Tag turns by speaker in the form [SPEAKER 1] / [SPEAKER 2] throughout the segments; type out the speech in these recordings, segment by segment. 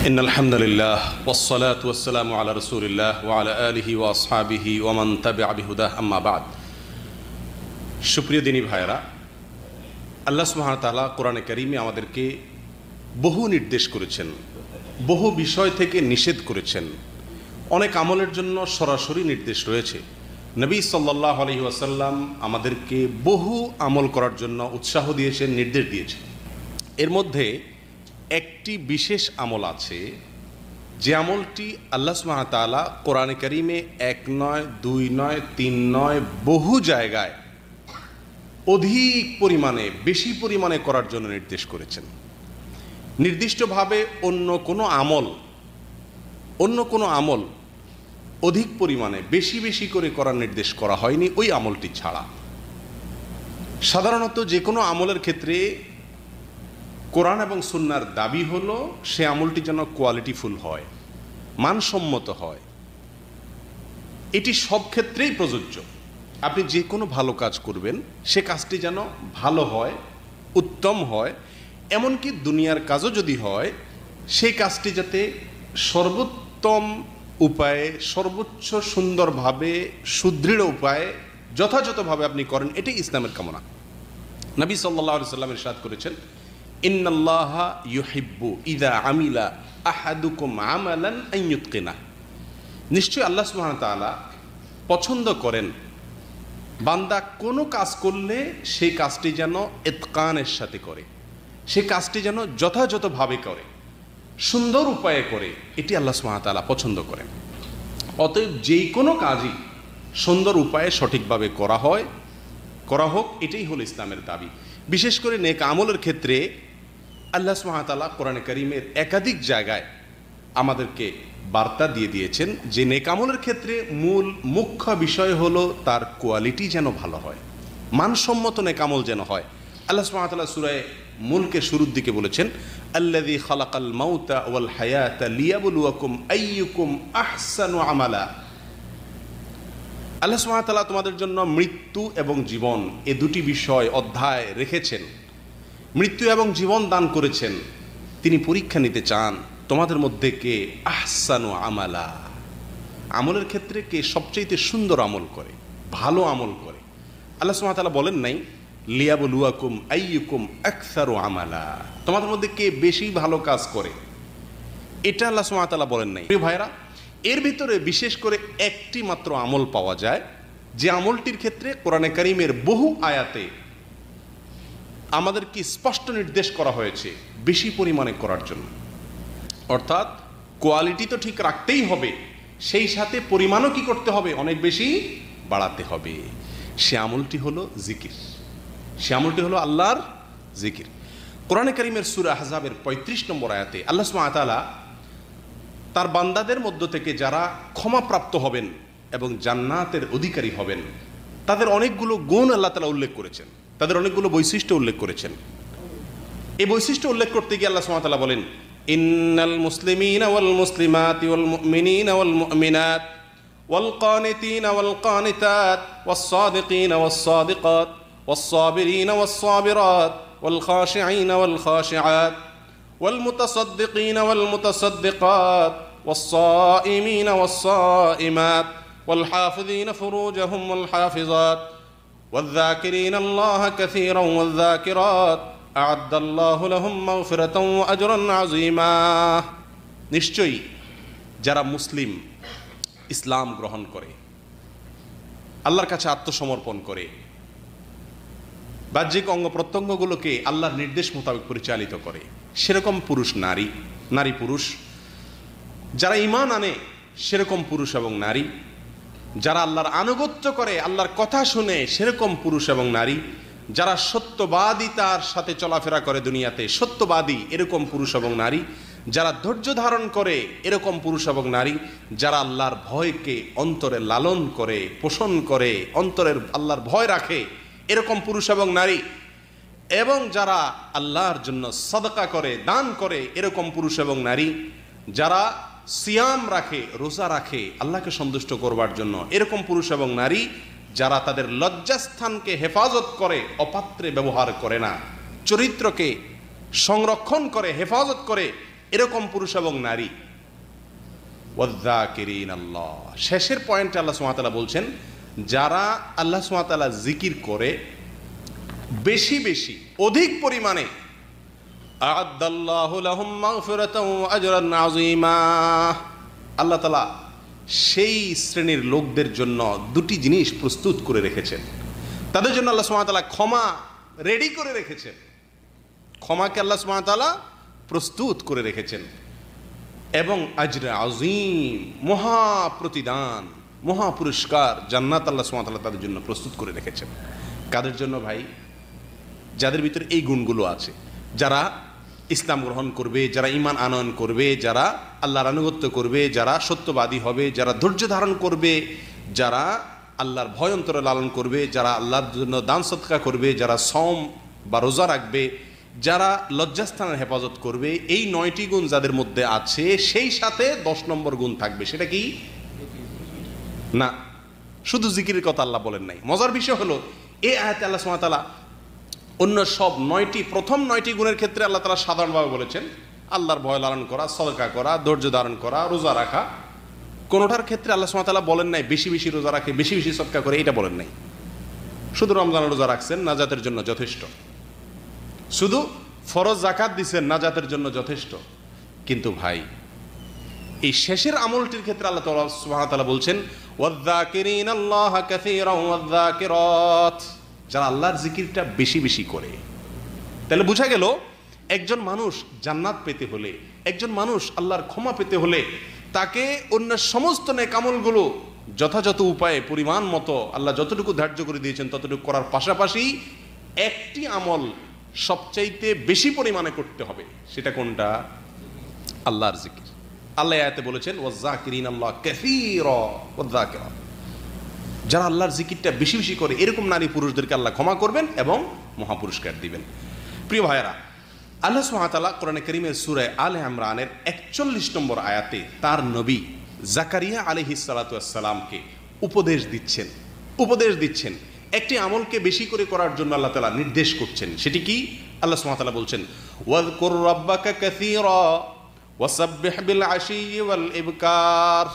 [SPEAKER 1] إن الحمد لله والصلاة والسلام على رسول الله وعلى آله وأصحابه ومن تبع بهداه أما بعد সুপ্রিয় দিনী ভাইরা, আল্লাহ সুবহানাহু ওয়া তাআলা কোরআনে কারীমে আমাদেরকে বহু নির্দেশ করেছেন, বহু বিষয় থেকে নিষেধ করেছেন। অনেক আমলের জন্য সরাসরি নির্দেশ রয়েছে। নবী সাল্লাল্লাহু আলাইহি ওয়াসাল্লাম আমাদেরকে বহু আমল করার জন্য উৎসাহ দিয়েছেন, নির্দেশ দিয়েছেন। এর মধ্যে একটি বিশেষ আমল আছে, যে আমলটি আল্লাহ সুবহানাহু ওয়া তাআলা কোরআনে কারীমে এক নয়, দুই নয়, তিন নয়, বহু জায়গায় অধিক পরিমাণে, বেশি পরিমাণে করার জন্য নির্দেশ করেছেন। নির্দিষ্টভাবে অন্য কোনো আমল অধিক পরিমাণে বেশি বেশি করে করার নির্দেশ করা হয়নি ওই আমলটি ছাড়া। সাধারণত যে কোনো আমলের ক্ষেত্রে কোরআন এবং সুন্নাহর দাবি হলো সে আমলটি যেন কোয়ালিটিফুল হয়, মানসম্মত হয়। এটি সব ক্ষেত্রেই প্রযোজ্য। আপনি যে কোনো ভালো কাজ করবেন, সে কাজটি যেন ভালো হয়, উত্তম হয়। এমনকি দুনিয়ার কাজও যদি হয়, সেই কাজটি যাতে সর্বোত্তম উপায়ে, সর্বোচ্চ সুন্দরভাবে, সুদৃঢ় উপায়ে, যথাযথভাবে আপনি করেন, এটাই ইসলামের কামনা। নবী সাল্লাল্লাহু আলাইহি ওয়াসাল্লাম ইরশাদ করেছেন, ইন্নাল্লাহা ইউহিব্বু ইযা আমিলা আহাদুকুম আমালান আন ইউতকিনা। নিশ্চয়ই আল্লাহ সুবহানাহু ওয়া তাআলা পছন্দ করেন বান্দা কোনো কাজ করলে সেই কাজটি যেন ইতকানের সাথে করে, সেই কাজটি যেন যথাযথভাবে করে, সুন্দর উপায়ে করে। এটি আল্লাহ সুবহানাহু ওয়া তাআলা পছন্দ করেন। অতএব যেই কোনো কাজই সুন্দর উপায়ে সঠিকভাবে করা হোক, এটাই হলো ইসলামের দাবি। বিশেষ করে নেক আমলের ক্ষেত্রে আল্লাহ সুবহানাহু ওয়া তাআলা কোরআনে কারীমের একাধিক জায়গায় আমাদেরকে বার্তা দিয়ে দিয়েছেন যে নেক আমলের ক্ষেত্রে মুখ্য বিষয় হলো তার কোয়ালিটি যেন ভালো হয়, মানসম্মত নেক আমল যেন হয়। আল্লাহ সুবহানাহু ওয়া তাআলা সূরা মুলকের শুরুর দিকে বলেছেন, আল্লাযী খালাকাল মাউতা ওয়াল হায়াতা লিয়াবলুয়াকুম আইয়ুকুম আহসানু আমালা। আল্লাহ সুবহানাহু ওয়া তাআলা তোমাদের জন্য মৃত্যু এবং জীবন এ দুটি বিষয় অধ্যায় রেখেছেন, মৃত্যু এবং জীবন দান করেছেন। তিনি পরীক্ষা নিতে চান তোমাদের মধ্যে কে আহসানু আমালা, আমলের ক্ষেত্রে কে সবচেয়ে সুন্দর আমল করে, ভালো আমল করে। আল্লাহ সুবহানাহু ওয়া তাআলা বলেন নাই লিয়াবলুয়াকুম আইয়ুকুম আকসারু আমালা, তোমাদের মধ্যে কে বেশি ভালো কাজ করে, এটা আল্লাহ সুবহানাহু ওয়া তাআলা বলেন নাই। প্রিয় ভাইরা, এর ভিতরে বিশেষ করে একটি মাত্র আমল পাওয়া যায়, যে আমলটির ক্ষেত্রে কোরআনে কারীমের বহু আয়াতে আমাদেরকে স্পষ্ট নির্দেশ করা হয়েছে বেশি পরিমাণে করার জন্য। অর্থাৎ কোয়ালিটি তো ঠিক রাখতেই হবে, সেই সাথে পরিমাণও কি করতে হবে, অনেক বেশি বাড়াতে হবে। সে আমলটি হলো জিকির, সে আমলটি হলো আল্লাহর জিকির। কোরআনে কারীমের সূরা আহজাবের 35 নম্বর আয়াতে আল্লাহ সুবহানাহু ওয়া তাআলা তার বান্দাদের মধ্য থেকে যারা ক্ষমাপ্রাপ্ত হবেন এবং জান্নাতের অধিকারী হবেন, তাদের অনেকগুলো গুণ আল্লাহ তাআলা উল্লেখ করেছেন, তাদের অনেকগুলো বৈশিষ্ট্য উল্লেখ করেছেন। এই বৈশিষ্ট্য উল্লেখ করতে গিয়ে আল্লাহ সুবহানাহু ওয়া তাআলা বলেন, ইন্নাল মুসলিমিনা ওয়াল মুসলিমাতি ওয়াল মুমিনিনা ওয়াল মুমিনাত ওয়াল কানিতিনা ওয়াল কানিতাত ওয়াস সাদিকিনা ওয়াস সাদিকাত ওয়াস সাবিরিনা ওয়াস সাবিরাত ওয়াল খাশিঈনা ওয়াল খাশিআত ওয়াল মুতাসাদ্দিকিনা ওয়াল মুতাসাদ্দিকাত ওয়াস সাইমিনা ওয়াস সাইমাত ওয়াল হাফিযিনা ফুরুজাহুম ওয়াল হাফিজাত والذاكرين الله كثيرا والذاكرات أعد الله لهم مغفرة وأجرا عظيما। নিশ্চয়ই যারা মুসলিম, ইসলাম গ্রহণ করে, আল্লাহর কাছে আত্মসমর্পণ করে, বাহ্যিক অঙ্গ প্রত্যঙ্গগুলোকে আল্লাহর নির্দেশ মোতাবেক পরিচালিত করে, সেরকম পুরুষ নারী পুরুষ, যারা ঈমান আনে সেরকম পুরুষ এবং নারী, যারা আল্লাহর আনুগত্য করে, আল্লাহর কথা শুনে সেরকম পুরুষ এবং নারী, যারা সত্যবাদিতার সাথে চলাফেরা করে দুনিয়াতে, সত্যবাদী এরকম পুরুষ এবং নারী, যারা ধৈর্য ধারণ করে এরকম পুরুষ এবং নারী, যারা আল্লাহর ভয়কে অন্তরে লালন করে, পোষণ করে, অন্তরের আল্লাহর ভয় রাখে এরকম পুরুষ এবং নারী, এবং যারা আল্লাহর জন্য সাদকা করে, দান করে এরকম পুরুষ এবং নারী, যারা সিয়াম রাখে, রোজা রাখে আল্লাহকে সন্তুষ্ট করবার জন্য এরকম পুরুষ এবং নারী, যারা তাদের লজ্জাস্থানকে হেফাজত করে, অপাত্রে ব্যবহার করে না, চরিত্রকে সংরক্ষণ করে, হেফাজত করে, এরকম পুরুষ এবং নারী। ওয়াযযাকিরিন আল্লাহ, শেষের পয়েন্টে আল্লাহ সুবহানাহু ওয়া তাআলা বলছেন যারা আল্লাহ সুবহানাহু ওয়া তাআলা জিকির করে বেশি বেশি অধিক পরিমাণে, আ'আদ্দাল্লাহু লাহুম মাগফিরাতাও ওয়া আজরান আযীমা, আল্লাহ তাআলা সেই শ্রেণীর লোকদের জন্য দুটি জিনিস প্রস্তুত করে রেখেছেন। তাদের জন্য আল্লাহ সুবহানাহু ওয়া তাআলা ক্ষমা রেডি করে রেখেছেন, ক্ষমাকে আল্লাহ সুবহানাহু ওয়া তাআলা প্রস্তুত করে রেখেছেন, এবং আজরে আযীম, মহা প্রতিদান, মহা পুরস্কার, জান্নাত আল্লাহ সুবহানাহু ওয়া তাআলা তাদের জন্য প্রস্তুত করে রেখেছেন। কাদের জন্য ভাই? যাদের ভিতরে এই গুণগুলো আছে, যারা ইসলাম গ্রহণ করবে, যারা ঈমান আনয়ন করবে, যারা আল্লাহর আনুগত্য করবে, যারা সত্যবাদী হবে, যারা ধৈর্য ধারণ করবে, যারা আল্লাহর ভয় অন্তরে লালন করবে, যারা আল্লাহর জন্য দান সদকা করবে, যারা সওম বা রোজা রাখবে, যারা লজ্জাস্থানের হেফাজত করবে, এই 9টি গুণ যাদের মধ্যে আছে, সেই সাথে 10 নম্বর গুণ থাকবে। সেটা কি? না, শুধু জিকিরের কথা আল্লাহ বলেন নাই। মজার বিষয় হলো এই আয়াতে আল্লাহ সুবহানাহু ওয়া তাআলা অন্য সব 9টি, প্রথম 9টি গুণের ক্ষেত্রে আল্লাহ তাআলা সাধারণভাবে বলেছেন আল্লাহর ভয় লালন করা, সদকা করা, ধৈর্য ধারণ করা, রোজা রাখা। কোনোটার ক্ষেত্রে আল্লাহ সুবহানাহু ওয়া তাআলা বলেন নাই বেশি বেশি রোজা রাখে, বেশি বেশি সদকা করে, এটা বলেন নাই। শুধু রমজানের রোজা রাখছেন, নাজাতের জন্য যথেষ্ট। শুধু ফরজ যাকাত দিচ্ছেন, নাজাতের জন্য যথেষ্ট। কিন্তু ভাই, এই শেষের আমলটির ক্ষেত্রে আল্লাহ সুবহানাহু ওয়া তাআলা বলছেন ওয়াযযাকিরিনাল্লাহা কাসীরান ওয়াযযাকিরাত, যারা আল্লাহর জিকিরটা বেশি বেশি করে। তাহলে বোঝা গেল একজন মানুষ জান্নাত পেতে হলে, একজন মানুষ আল্লাহর ক্ষমা পেতে হলে, তাকে অন্য সমস্ত নেক আমলগুলো যথাযথ উপায়ে পরিমাণ মতো আল্লাহ যতটুকু ধার্য করে দিয়েছেন ততটুকু করার পাশাপাশি একটি আমল সবচাইতে বেশি পরিমাণে করতে হবে। সেটা কোনটা? আল্লাহর জিকির। আল্লাহ আয়াতে বলেছেন ওয়াযযাকিরিনাল্লাহ কাসীরা ওয়াযযাকিরাত, যারা আল্লাহর জিকিরটা বেশি বেশি করে এরকম নারী পুরুষদেরকে আল্লাহ ক্ষমা করবেন এবং মহাপুরস্কার দিবেন। প্রিয় ভাইয়েরা, আল্লাহ সুবহানাহু ওয়া তাআলা কোরআনে কারীমের সূরা আলে ইমরানের 41 নম্বর আয়াতে তার নবী জাকারিয়া আলাইহিস সালাতু ওয়াস সালামকে উপদেশ দিচ্ছেন একটি আমলকে বেশি করে করার জন্য আল্লাহ তাআলা নির্দেশ করছেন। সেটি কি? আল্লাহ সুবহানাহু ওয়া তাআলা বলছেন ওয়াযকুর রাব্বাকা কাসীরা ওয়াসাব্বিহ বিল আশিয়্যি ওয়াল ইবকার,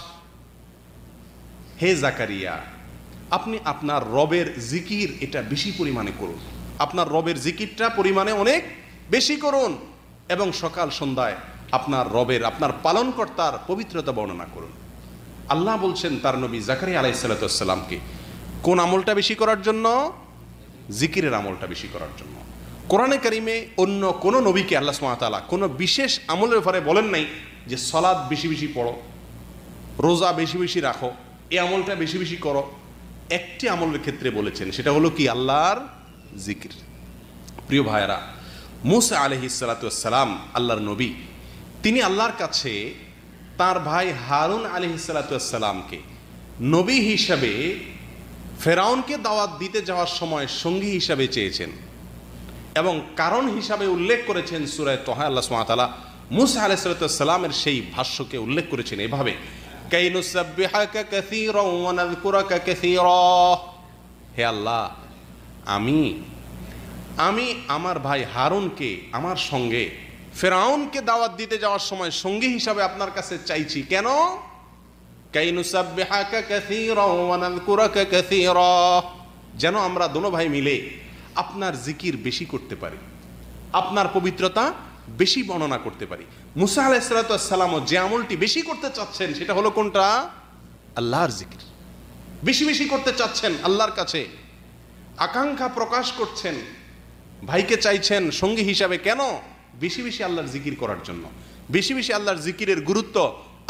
[SPEAKER 1] হে জাকারিয়া, আপনি আপনার রবের জিকির এটা বেশি পরিমাণে করুন, আপনার রবের জিকিরটা পরিমাণে অনেক বেশি করুন, এবং সকাল সন্ধ্যায় আপনার রবের, আপনার পালনকর্তার পবিত্রতা বর্ণনা করুন। আল্লাহ বলছেন তার নবী জাকারিয়া আলাইহিস সালাতু ওয়াস সালামকে কোন আমলটা বেশি করার জন্য? জিকিরের আমলটা বেশি করার জন্য। কোরআনে কারিমে অন্য কোন নবীকে আল্লাহ সুবহানাহু ওয়া তাআলা কোনো বিশেষ আমলের ব্যাপারে বলেন নাই যে সালাত বেশি বেশি পড়ো, রোজা বেশি বেশি রাখো, এই আমলটা বেশি বেশি করো। একটি আমলের ক্ষেত্রে বলেছেন, সেটা হলো কি? আল্লাহর জিকির। প্রিয় ভাইয়েরা, মূসা আলাইহিস সালাতু ওয়াস সালাম আল্লাহর নবী, তিনি আল্লাহর কাছে তার ভাই হারুন আলাইহিস সালাতু ওয়াস সালামকে নবী হিসাবে ফেরাউনকে দাওয়াত দিতে যাওয়ার সময় সঙ্গী হিসাবে চেয়েছেন, এবং কারণ হিসাবে উল্লেখ করেছেন সূরা তাহা। আল্লাহ সুবহানাহু ওয়া তাআলা মূসা আলাইহিস সালাতু ওয়াস সালামের সেই ভাষ্যকে উল্লেখ করেছেন এভাবে, কাইনুসাব্বিহাকা কাসীরান ওয়া নাযকুরাকা কাসীরা, হে আল্লাহ, আমি আমার ভাই হারুনকে আমার সঙ্গে ফেরাউনকে দাওয়াত দিতে যাওয়ার সময় সঙ্গী হিসাবে আপনার কাছে চাইছি। কেন? কাইনুসাব্বিহাকা কাসীরান ওয়া নাযকুরাকা কাসীরা, যেন আমরা দোনো ভাই মিলে আপনার জিকির বেশি করতে পারি, আপনার পবিত্রতা বেশি বর্ণনা করতে পারি। মূসা আলাইহিস সালাতু ওয়াস সালামও যে আমলটি বেশি করতে চাচ্ছেন সেটা হলো কোনটা? আল্লাহর জিকির। বেশি বেশি করতে চাচ্ছেন, আল্লাহর কাছে আকাঙ্ক্ষা প্রকাশ করছেন, ভাইকে চাইছেন সঙ্গী হিসাবে। কেন? বেশি বেশি আল্লাহর জিকির করার জন্য। বেশি বেশি আল্লাহর জিকিরের গুরুত্ব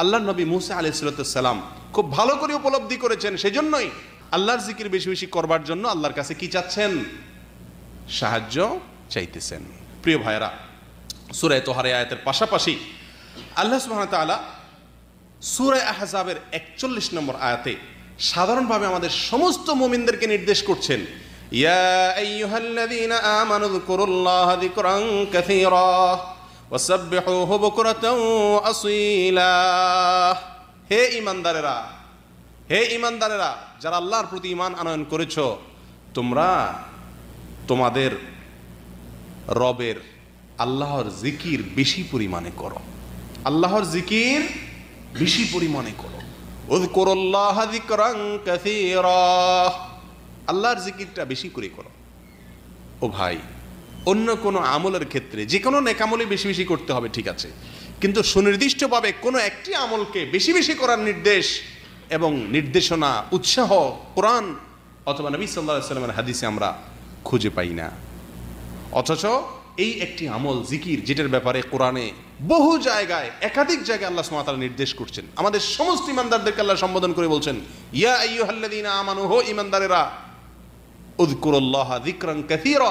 [SPEAKER 1] আল্লাহর নবী মূসা আলাইহিস সালাতু ওয়াস সালাম খুব ভালো করে উপলব্ধি করেছেন। সেজন্যই আল্লাহর জিকির বেশি বেশি করবার জন্য আল্লাহর কাছে কি চাচ্ছেন? সাহায্য চাইতেছেন। প্রিয় ভাইয়েরা, সূরা তাহার আয়াতের পাশাপাশি আল্লাহ সুবহানাহু ওয়া তাআলা সূরা আহজাবের 41 নম্বর আয়াতে সাধারণভাবে আমাদের সমস্ত মুমিনদেরকে নির্দেশ করছেন, ইয়া আইয়ুহাল্লাযীনা আমানু যকুরুল্লাহা যিকরান কাসীরা ওয়াসাব্বিহুহু বুকরাতাও ওয়া আসীলা, হে ঈমানদারেরা, যারা আল্লাহর প্রতি ঈমান আনয়ন করেছো, তোমরা তোমাদের রবের আল্লাহর জিকির বেশি পরিমাণে করো। আল্লাহর জিকির বেশি পরিমাণে করো। উযকুরুল্লাহ যিকরান কাসীরা, আল্লাহর জিকিরটা বেশি করে করো। ও ভাই, অন্য কোনো আমলের ক্ষেত্রে যে কোনো নেক আমলই বেশি বেশি করতে হবে, ঠিক আছে, কিন্তু সুনির্দিষ্টভাবে কোনো একটি আমলকে বেশি বেশি করার নির্দেশ এবং নির্দেশনা, উৎসাহ কোরআন অথবা নবী সাল্লাল্লাহু আলাইহি ওয়াসাল্লামের হাদিসে আমরা খুঁজে পাই না। অথচ এই একটি আমল জিকির, যেটার ব্যাপারে কোরআনে বহু জায়গায়, একাধিক জায়গায় আল্লাহ সুবহানাহু ওয়া তাআলা নির্দেশ করছেন। আমাদের সমস্ত ঈমানদারদেরকে আল্লাহ সম্বোধন করে বলছেন, ইয়া আইয়ুহাল্লাযীনা আমানু, হো ঈমানদারেরা, উযকুরুল্লাহা যিকরান কাসীরা,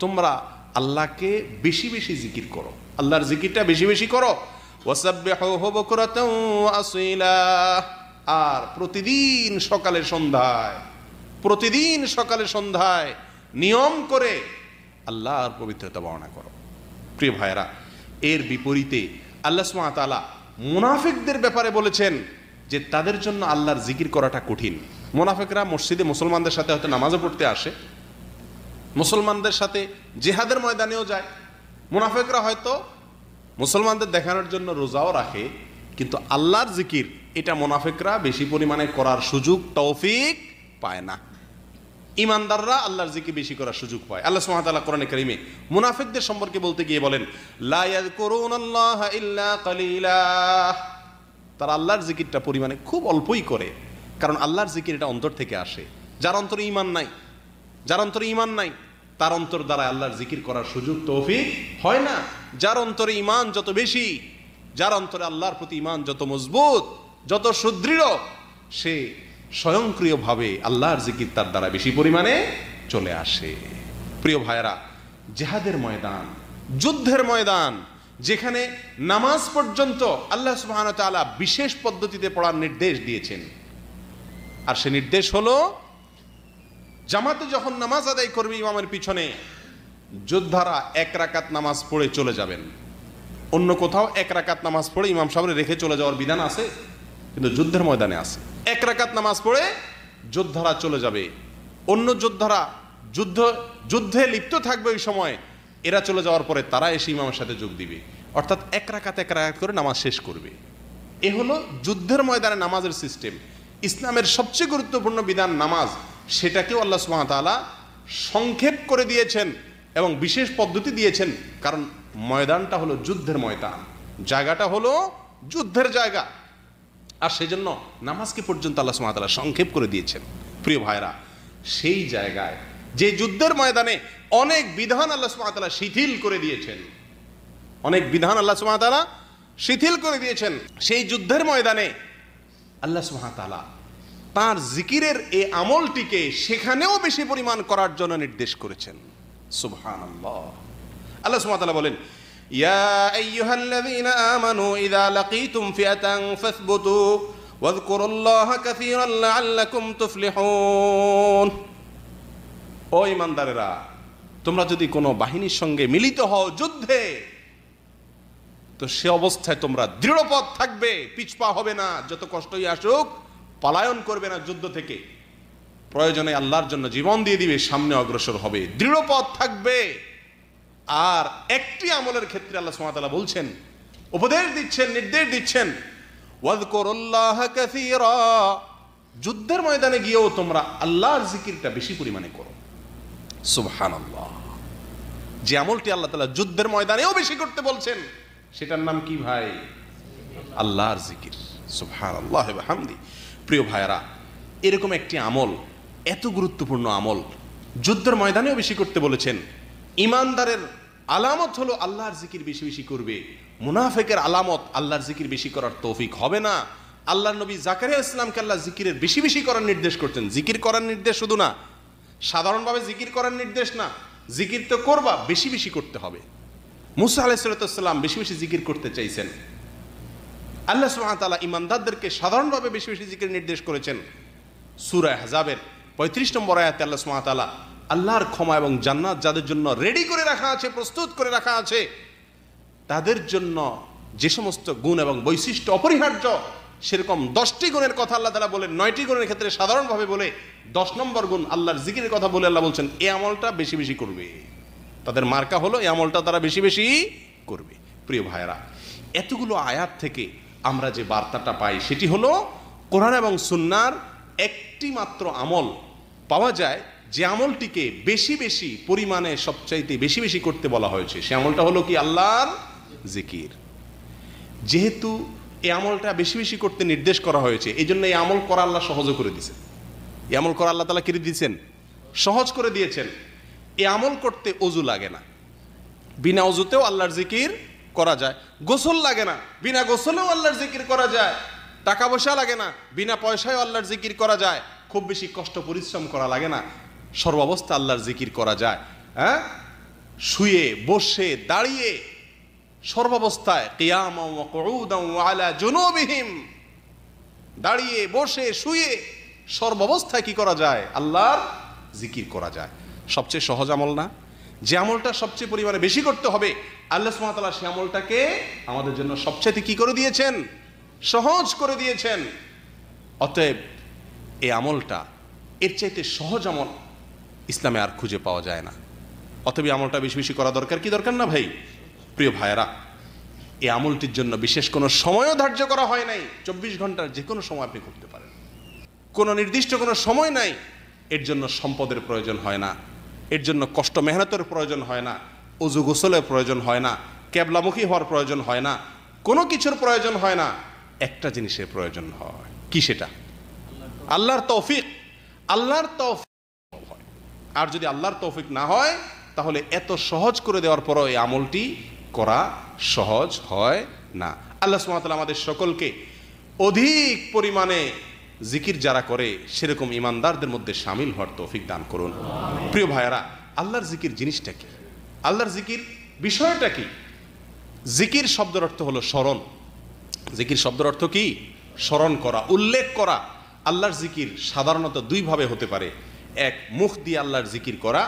[SPEAKER 1] তোমরা আল্লাহকে বেশি বেশি জিকির করো, আল্লাহর জিকিরটা বেশি বেশি করো। ওয়াসাব্বিহুহু বুকরাতাও ওয়া আসীলা, আর প্রতিদিন সকালে সন্ধ্যায়, প্রতিদিন সকালে সন্ধ্যায় নিয়ম করে আল্লাহর পবিত্রতা বর্ণনা করো। প্রিয় ভাইরা, এর বিপরীতে আল্লাহ সুবহানাহু ওয়া তাআলা মুনাফিকদের ব্যাপারে বলেছেন যে তাদের জন্য আল্লাহর জিকির করাটা কঠিন। মুনাফিকরা মসজিদে মুসলমানদের সাথে হয়তো নামাজও পড়তে আসে, মুসলমানদের সাথে জিহাদের ময়দানেও যায়, মুনাফিকরা হয়তো মুসলমানদের দেখানোর জন্য রোজাও রাখে, কিন্তু আল্লাহর জিকির এটা মুনাফিকরা বেশি পরিমাণে করার সুযোগ, তৌফিক পায় না। ঈমানদাররা আল্লাহর জিকির বেশি করার সুযোগ পায়। আল্লাহ সুবহানাহু ওয়া তাআলা কোরআনে কারীমে মুনাফিকদের সম্পর্কে বলতে গিয়ে বলেন, লা ইয়াযকুরুনাল্লাহা ইল্লা কালিলা, তারা আল্লাহর জিকিরটা পরিমাণে খুব অল্পই করে, কারণ আল্লাহর জিকির এটা অন্তর থেকে আসে। যার অন্তরে ঈমান নাই, যার অন্তরে ঈমান নাই, তার অন্তর দ্বারা আল্লাহর জিকির করার সুযোগ, তৌফিক হয় না। যার অন্তরে ঈমান যত বেশি, যার অন্তরে আল্লাহর প্রতি ঈমান যত মজবুত, যত সুদৃঢ়, সে স্বয়ংক্রিয়ভাবে আল্লাহর জিকির তার দ্বারা বেশি পরিমাণে চলে আসে। প্রিয় ভাইয়েরা, জিহাদের ময়দান, যুদ্ধের ময়দান, যেখানে নামাজ পর্যন্ত আল্লাহ সুবহানাহু ওয়া তাআলা বিশেষ পদ্ধতিতে পড়ার নির্দেশ দিয়েছেন, আর সে নির্দেশ হলো জামাতে যখন নামাজ আদায় করবে ইমামের পিছনে, যোদ্ধারা এক রাকাত নামাজ পড়ে চলে যাবেন। অন্য কোথাও এক রাকাত নামাজ পড়ে ইমাম সাহেবের রেখে চলে যাওয়ার বিধান আছে, কিন্তু যুদ্ধের ময়দানে আছে এক রাকাত নামাজ পড়ে যোদ্ধারা চলে যাবে। অন্য যোদ্ধারা যুদ্ধে লিপ্ত থাকবে ওই সময়, এরা চলে যাওয়ার পরে তারা এসে ইমামের সাথে যোগ দিবে, অর্থাৎ এক রাকাত করে নামাজ শেষ করবে। এ হলো যুদ্ধের ময়দানে নামাজের সিস্টেম। ইসলামের সবচেয়ে গুরুত্বপূর্ণ বিধান নামাজ, সেটাকেও আল্লাহ সুবহানাহু ওয়া তাআলা সংক্ষেপ করে দিয়েছেন এবং বিশেষ পদ্ধতি দিয়েছেন, কারণ ময়দানটা হলো যুদ্ধের ময়দান, জায়গাটা হলো যুদ্ধের জায়গা, আর সেজন্য নামাজকে পর্যন্ত আল্লাহ সুবহানাহু ওয়া তাআলা সংক্ষেপ করে দিয়েছেন। প্রিয় ভাইরা, সেই জায়গায়, যে যুদ্ধের ময়দানে অনেক বিধান আল্লাহ সুবহানাহু ওয়া তাআলা শিথিল করে দিয়েছেন, অনেক বিধান আল্লাহ সুবহানাহু ওয়া তাআলা শিথিল করে দিয়েছেন, সেই যুদ্ধের ময়দানে আল্লাহ সুবহানাহু ওয়া তাআলা তার জিকিরের এই আমলটিকে সেখানেও বেশি পরিমাণ করার জন্য নির্দেশ করেছেন। সুবহানাল্লাহ। আল্লাহ সুবহানাহু ওয়া তাআলা বলেন, ইয়া আইয়ুহাল্লাযীনা আমানু ইযা লাকীতুম ফিআতান ফাসবুতু ওয়াযকুরুল্লাহা কাসীরান লাআল্লাকুম তুফলিহুন। ও ঈমানদারেরা, তোমরা যদি কোনো বাহিনীর সঙ্গে মিলিত হও যুদ্ধে, তো সে অবস্থায় তোমরা দৃঢ়পদ থাকবে, পিছপা হবে না, যত কষ্টই আসুক পলায়ন করবে না যুদ্ধ থেকে, প্রয়োজনে আল্লাহর জন্য জীবন দিয়ে দিবে, সামনে অগ্রসর হবে, দৃঢ়পদ থাকবে। আর একটি আমলের ক্ষেত্রে আল্লাহ সুবহানাহু ওয়া তাআলা বলছেন, উপদেশ দিচ্ছেন, নির্দেশ দিচ্ছেন, ওয়াযকুরুল্লাহা কাসীরা, যুদ্ধের ময়দানে গিয়েও তোমরা আল্লাহর জিকিরটা বেশি পরিমাণে করো। সুবহানাল্লাহ। যে আমলটি আল্লাহ তাআলা যুদ্ধের ময়দানেও বেশি করতে বলছেন, সেটার নাম কি ভাই? আল্লাহর জিকির। সুবহানাল্লাহ ওয়া বিহামদি। প্রিয় ভাইরা, এরকম একটি আমল, এত গুরুত্বপূর্ণ আমল, যুদ্ধের ময়দানেও বেশি করতে বলেছেন। ঈমানদারের আলামত হলো আল্লাহর জিকির বেশি বেশি করবে। মুনাফিকের আলামত আল্লাহর জিকির বেশি করার তৌফিক হবে না। আল্লাহর নবী জাকারিয়া ইসলামকে আল্লাহ জিকিরের বেশি বেশি করার নির্দেশ করতেন। জিকির করার নির্দেশ শুধু না, সাধারণভাবে জিকির করার নির্দেশ না, জিকির তো করবা, বেশি বেশি করতে হবে। মুসা আলাইহিস সালাম বেশি বেশি জিকির করতে চাইছেন। আল্লাহ সুবহানাহু ওয়া তাআলা ঈমানদারদেরকে সাধারণভাবে বেশি বেশি জিকিরের নির্দেশ করেছেন। সূরা আহজাবের 35 নম্বর আয়াতে আল্লাহ সুবহানাহু ওয়া তাআলা আল্লাহর ক্ষমা এবং জান্নাত যাদের জন্য রেডি করে রাখা আছে, প্রস্তুত করে রাখা আছে, তাদের জন্য যে সমস্ত গুণ এবং বৈশিষ্ট্য অপরিহার্য, সেরকম 10টি গুণের কথা আল্লাহ তাআলা বলেন। 9টি গুণের ক্ষেত্রে সাধারণভাবে বলে 10 নম্বর গুণ আল্লাহর জিকিরের কথা বলে আল্লাহ বলছেন এই আমলটা বেশি বেশি করবে। তাদের মার্কা হলো এই আমলটা তারা বেশি বেশি করবে। প্রিয় ভাইয়েরা, এতগুলো আয়াত থেকে আমরা যে বার্তাটা পাই সেটি হলো কোরআন এবং সুন্নাহর একটি মাত্র আমল পাওয়া যায় যে আমলটিকে বেশি বেশি পরিমাণে সবচাইতে বেশি বেশি করতে বলা হয়েছে। সে আমলটা হলো কি? আল্লাহর জিকির। যেহেতু এই আমলটা বেশি বেশি করতে নির্দেশ করা হয়েছে, এই জন্য এই আমল করা আল্লাহ সহজ করে দিয়েছেন। এই আমল করা আল্লাহ তাআলা কি দিয়েছেন? সহজ করে দিয়েছেন। এই আমল করতে অজু লাগে না, বিনা অজুতেও আল্লাহর জিকির করা যায়। গোসল লাগে না, বিনা গোসলেও আল্লাহর জিকির করা যায়। টাকা পয়সা লাগে না, বিনা পয়সায় আল্লাহর জিকির করা যায়। খুব বেশি কষ্ট পরিশ্রম করা লাগে না, সর্বাবস্থা আল্লাহর জিকির করা যায়। হ্যাঁ, শুয়ে বসে দাঁড়িয়ে সর্বাবস্থায়, কিয়ামান ওয়া কুউদান ওয়া আলা জুনুবিহিম, দাঁড়িয়ে বসে শুয়ে সর্বাবস্থায় কি করা যায়? আল্লাহর জিকির করা যায়। সবচেয়ে সহজ আমল না? যে আমলটা সবচেয়ে পরিমাণে বেশি করতে হবে, আল্লাহ সুবহানাহু ওয়া তাআলা সেই আমলটাকে আমাদের জন্য সবচেয়ে কি করে দিয়েছেন? সহজ করে দিয়েছেন। অতএব এই আমলটা, এর চাইতে সহজ আমল ইসলামে আর খুঁজে পাওয়া যায় না। অতএব এই আমলটা বেশি বেশি করা দরকার কি দরকার না ভাই? প্রিয় ভাইয়েরা, এই আমলটির জন্য বিশেষ কোনো সময়ও ধার্য করা হয় নাই। 24 ঘন্টার যে কোনো সময় আপনি করতে পারেন, কোনো নির্দিষ্ট কোনো সময় নাই। এর জন্য সম্পদের প্রয়োজন হয় না, এর জন্য কষ্ট মেহনতের প্রয়োজন হয় না, অজু গোসলের প্রয়োজন হয় না, কেবলামুখী হওয়ার প্রয়োজন হয় না, কোনো কিছুর প্রয়োজন হয় না। একটা জিনিসের প্রয়োজন হয়, কি সেটা? আল্লাহর তৌফিক। আল্লাহর তৌফিক হয়। আর যদি আল্লাহর তৌফিক না হয়, তাহলে এত সহজ করে দেওয়ার পরও এই আমলটি করা সহজ হয় না। আল্লাহ সুবহানাহু ওয়া তাআলা আমাদের সকলকে অধিক পরিমাণে জিকির যারা করে সেরকম ইমানদারদের মধ্যে শামিল হওয়ার তৌফিক দান করুন। প্রিয় ভাইয়েরা, আল্লাহর জিকির জিনিসটা কি? আল্লাহর জিকির বিষয়টা কি? জিকির শব্দের অর্থ হলো স্মরণ। জিকির শব্দের অর্থ কি? স্মরণ করা, উল্লেখ করা। আল্লাহর জিকির সাধারণত দুইভাবে হতে পারে। এক, মুখ দিয়ে আল্লাহর জিকির করা।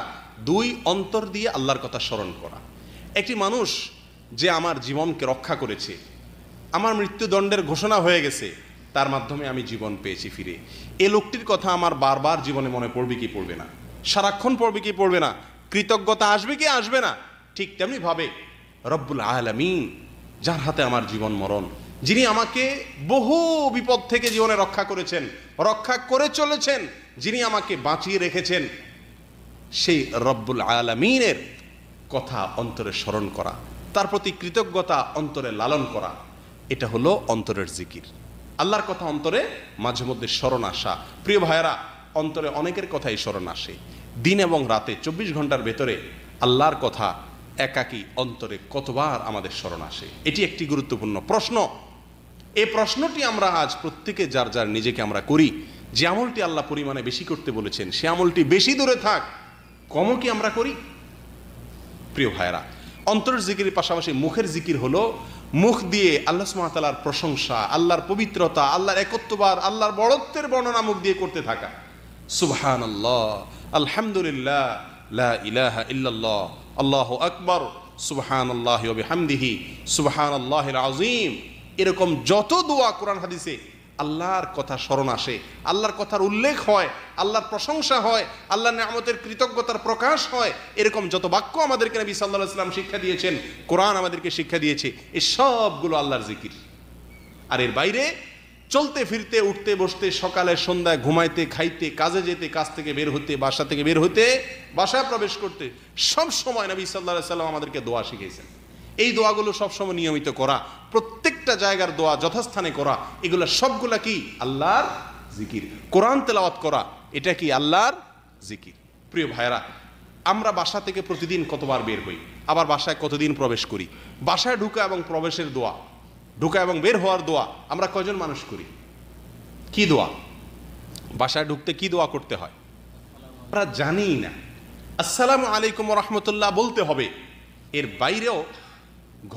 [SPEAKER 1] দুই, অন্তর দিয়ে আল্লাহর কথা স্মরণ করা। একটি মানুষ যে আমার জীবনকে রক্ষা করেছে, আমার মৃত্যুদণ্ডের ঘোষণা হয়ে গেছে, তার মাধ্যমে আমি জীবন পেয়েছি ফিরে, এ লোকটির কথা আমার বারবার জীবনে মনে পড়বে কি পড়বে না? সারাক্ষণ পড়বে কি পড়বে না? কৃতজ্ঞতা আসবে কি আসবে না? ঠিক তেমনি ভাবে রব্বুল আলামিন, যার হাতে আমার জীবন মরণ, যিনি আমাকে বহু বিপদ থেকে জীবনে রক্ষা করেছেন, রক্ষা করে চলেছেন, যিনি আমাকে বাঁচিয়ে রেখেছেন, সেই রব্বুল আলামিনের কথা অন্তরে স্মরণ করা, তার প্রতি কৃতজ্ঞতা অন্তরে লালন করা, এটা হলো অন্তরের জিকির। আল্লাহর কথা অন্তরে মাঝে মধ্যে স্মরণ আসা। প্রিয় ভাইয়েরা, অন্তরে অনেকের কথাই স্মরণ আসে। দিন এবং রাতে 24 ঘন্টার ভেতরে আল্লাহর কথা একাকী অন্তরে কতবার আমাদের স্মরণ আসে? এটি একটি গুরুত্বপূর্ণ প্রশ্ন। এই প্রশ্নটি আমরা আজ প্রত্যেকে যার যার নিজেকে আমরা করি। যে আমলটি আল্লাহ পরিমাণে বেশি করতে বলেছেন, সে আমলটি বেশি দূরে থাক, কমও কি আমরা করি? প্রিয় ভাইয়েরা, অন্তরের জিকিরের পাশাপাশি মুখের জিকির হলো মুখ দিয়ে আল্লাহ সুবহানাহু ওয়া তাআলার প্রশংসা, আল্লাহর পবিত্রতা, আল্লাহর একত্ববাদ, আল্লাহর বড়ত্বের বর্ণনা মুখ দিয়ে করতে থাকা। সুবহানাল্লাহ, আলহামদুলিল্লাহ, লা ইলাহা ইল্লাল্লাহ, আল্লাহু আকবার, সুবহানাল্লাহি ওয়া বিহামদিহি, সুবহানাল্লাহিল আযীম। এরকম যত দোয়া কোরআন হাদিসে আল্লাহর কথা স্মরণ আসে, আল্লাহর কথার উল্লেখ হয়, আল্লাহর প্রশংসা হয়, আল্লাহর নিয়ামতের কৃতজ্ঞতার প্রকাশ হয়, এরকম যত বাক্য আমাদেরকে নবী সাল্লাল্লাহু আলাইহি ওয়াসাল্লাম শিক্ষা দিয়েছেন, কোরআন আমাদেরকে শিক্ষা দিয়েছে, এই সবগুলো আল্লাহর জিকির। আর এর বাইরে চলতে ফিরতে, উঠতে বসতে, সকালে সন্ধ্যায়, ঘুমাইতে, খাইতে, কাজে যেতে, কাজ থেকে বের হতে, বাসা থেকে বের হতে, বাসায় প্রবেশ করতে, সব সময় নবী সাল্লাল্লাহু আলাইহি ওয়াসাল্লাম আমাদেরকে দোয়া শিখিয়েছেন। এই দোয়াগুলো সবসময় নিয়মিত করা, প্রত্যেকটা জায়গার দোয়া যথাস্থানে করা, এগুলো সবগুলা কি? আল্লাহর জিকির। কোরআন তেলাওয়াত করা, এটা কি? আল্লাহর জিকির। প্রিয় ভাইরা, আমরা বাসা থেকে প্রতিদিন কতবার বের হই, আবার বাসায় কতদিন প্রবেশ করি? বাসায় ঢুকা এবং প্রবেশের দোয়া, ঢুকা এবং বের হওয়ার দোয়া আমরা কয়জন মানুষ করি? কি দোয়া? বাসায় ঢুকতে কি দোয়া করতে হয় আমরা জানি না। আসসালামু আলাইকুম ওয়া রাহমাতুল্লাহ বলতে হবে। এর বাইরেও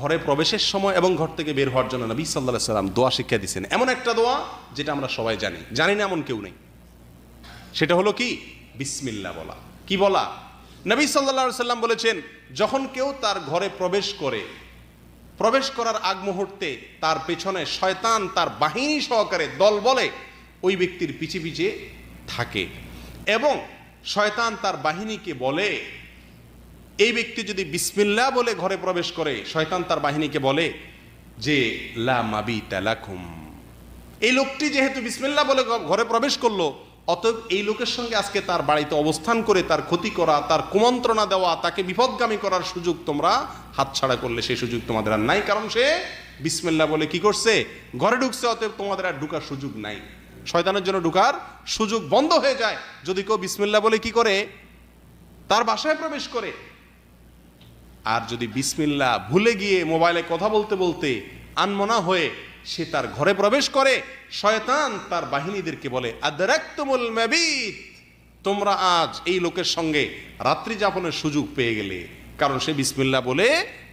[SPEAKER 1] ঘরে প্রবেশের সময় এবং ঘর থেকে বের হওয়ার জন্য নবী সাল্লাল্লাহু আলাইহি ওয়াসাল্লাম দোয়া শিক্ষা দিয়েছেন। এমন একটা দোয়া যেটা আমরা সবাই জানি, জানি না এমন কেউ নেই। সেটা হলো কি? বিসমিল্লাহ বলা। কি বলা? নবী সাল্লাল্লাহু আলাইহি ওয়াসাল্লাম বলেছেন, যখন কেউ তার ঘরে প্রবেশ করে, প্রবেশ করার আগ মুহূর্তে তার পেছনে শয়তান তার বাহিনী সহকারে দল বলে ওই ব্যক্তির পিছে পিছে থাকে, এবং শয়তান তার বাহিনীকে বলে, এই ব্যক্তি যদি বিসমিল্লাহ বলে ঘরে প্রবেশ করে, শয়তান তার বাহিনীকে বলে, যে লা মাবিতা লাকুম, এই লোকটি যেহেতু বিসমিল্লাহ বলে ঘরে প্রবেশ করলো, অতএব এই লোকের সঙ্গে আজকে তার বাড়িতে অবস্থান করে তার ক্ষতি করা, তার কুমন্ত্রণা দেওয়া, তাকে বিপদগামী করার সুযোগ তোমরা হাতছাড়া করলে সেই সুযোগ তোমাদের আর নাই, কারণ সে বিসমিল্লাহ বলে কি করছে, ঘরে ঢুকছে। অতএব তোমাদের আর ঢুকার সুযোগ নাই, শয়তানের জন্য ঢুকার সুযোগ বন্ধ হয়ে যায় যদি কেউ বিসমিল্লাহ বলে কি করে, তার বাসায় প্রবেশ করে। আর যদি বিসমিল্লাহ ভুলে গিয়ে মোবাইলে কথা বলতে বলতে আনমনা হয়ে সে তার ঘরে প্রবেশ করে, শয়তান তার বাহিনীদেরকে বলে আদরাকতুমুল মাবিত, তোমরা আজ এই লোকের সঙ্গে রাত্রি যাপনের সুযোগ পেয়ে গেলে, কারণ সে বিসমিল্লাহ বলে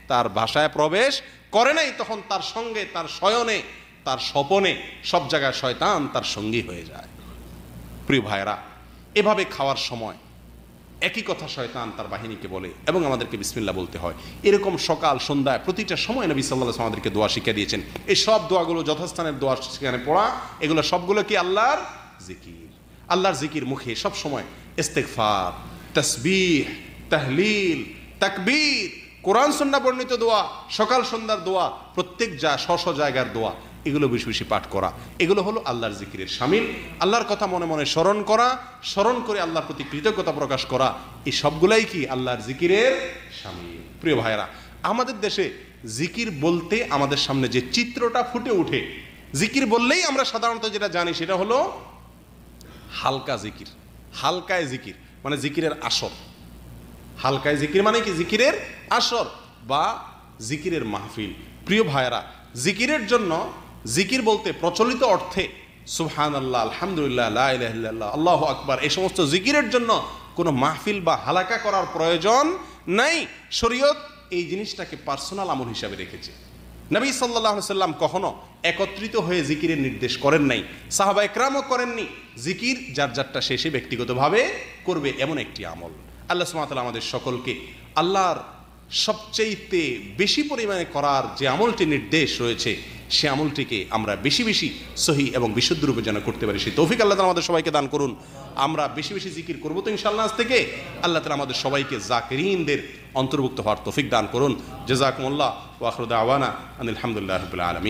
[SPEAKER 1] তার বাসায় প্রবেশ করে নাই। তখন তার সঙ্গে তার শয়নে, তার স্বপনে সব জায়গায় শয়তান তার সঙ্গী হয়ে যায়। প্রিয় ভাইরা, এভাবে খাওয়ার সময় একই কথা শয়তান তার বাহিনীকে বলে এবং আমাদেরকে বিসমিল্লাহ বলতে হয়। এরকম সকাল সন্ধ্যায় প্রতিটা সময় নবী সাল্লাল্লাহু আলাইহি ওয়াসাল্লাম আমাদেরকে দোয়া শিখিয়ে দিয়েছেন। এই সব দোয়াগুলো যথাস্থানের দোয়া সেখানে পড়া, এগুলো সবগুলো কি আল্লাহর জিকির। আল্লাহর জিকির মুখে সব সময় ইস্তেগফার, তাসবিহ, তাহলিল, তাকবীর, কোরআন সুন্নাহ বর্ণিত দোয়া, সকাল সন্ধ্যার দোয়া, প্রত্যেক স্ব জায়গার দোয়া, এগুলো বেশি বেশি পাঠ করা, এগুলো হলো আল্লাহর জিকিরের শামিল। আল্লাহর কথা মনে মনে স্মরণ করা, স্মরণ করে আল্লাহর প্রতি কৃতজ্ঞতা প্রকাশ করা, এই সবগুলাই কি আল্লাহর জিকিরের শামিল। প্রিয় ভাইরা, আমাদের দেশে জিকির বলতে আমাদের সামনে যে চিত্রটা ফুটে ওঠে, জিকির বললেই আমরা সাধারণত যেটা জানি সেটা হলো হালকা জিকির। হালকায় জিকির মানে জিকিরের আসর। হালকায় জিকির মানে কি জিকিরের আসর বা জিকিরের মাহফিল। প্রিয় ভাইরা, জিকিরের জন্য, জিকির বলতে প্রচলিত অর্থে সুবহানাল্লাহ, আলহামদুলিল্লাহ, লা ইলাহা ইল্লাল্লাহ, আল্লাহু আকবার, এই সমস্ত জিকিরের জন্য কোনো মাহফিল বা হালাকা করার প্রয়োজন নাই। শরীয়ত এই জিনিসটাকে পার্সোনাল আমল হিসাবে রেখেছে। নবী সাল্লাল্লাহু আলাইহি সাল্লাম কখনো একত্রিত হয়ে জিকিরের নির্দেশ করেন নাই, সাহাবা একরামও করেননি। জিকির যার যারটা শেষে ব্যক্তিগতভাবে করবে, এমন একটি আমল। আল্লাহ সুবহানাহু ওয়া তাআলা আমাদের সকলকে আল্লাহর সবচেয়ে বেশি পরিমাণে করার যে আমলটি নির্দেশ রয়েছে, সে আমলটিকে আমরা বেশি বেশি সহি এবং বিশুদ্ধ রূপে যেন করতে পারি, সেই তৌফিক আল্লাহ তাআলা আমাদের সবাইকে দান করুন। আমরা বেশি বেশি জিকির করবো তো ইনশাআল্লাহ আজ থেকে। আল্লাহ তাআলা আমাদের সবাইকে জাকিরিনদের অন্তর্ভুক্ত হওয়ার তৌফিক দান করুন। জাযাকুমুল্লাহ ওয়া আখিরু দাওয়ানা আনিল হামদুলিল্লাহি রাব্বিল আলামিন।